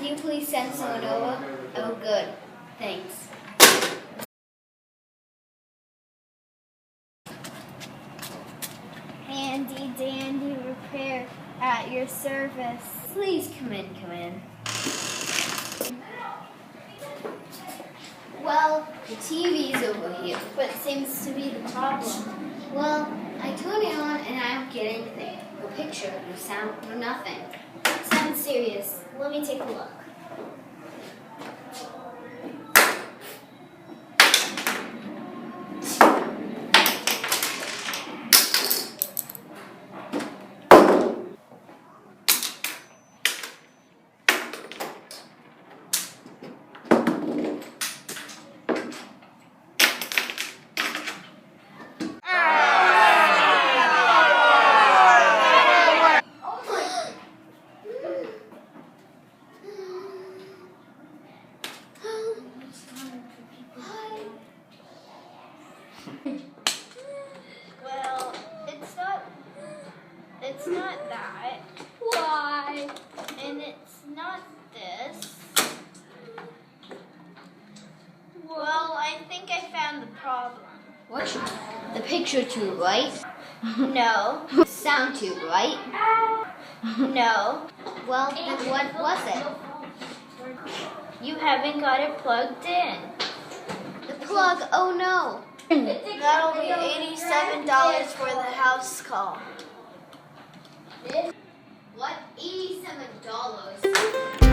Could you please send someone over? Oh, good. Thanks. Handy dandy repair at your service. Please come in, come in. Well, the TV's over here. What seems to be the problem? Well, I turn it on and I don't get anything. No picture, no sound, no nothing. Sounds serious. Let me take a look. Well, it's not that. Why? And it's not this. Well, I think I found the problem. What? The picture too right? No. Sound too right? No. Well, then what was it? You haven't got it plugged in. The plug, oh no. That'll be $87 for the house call. What? $87?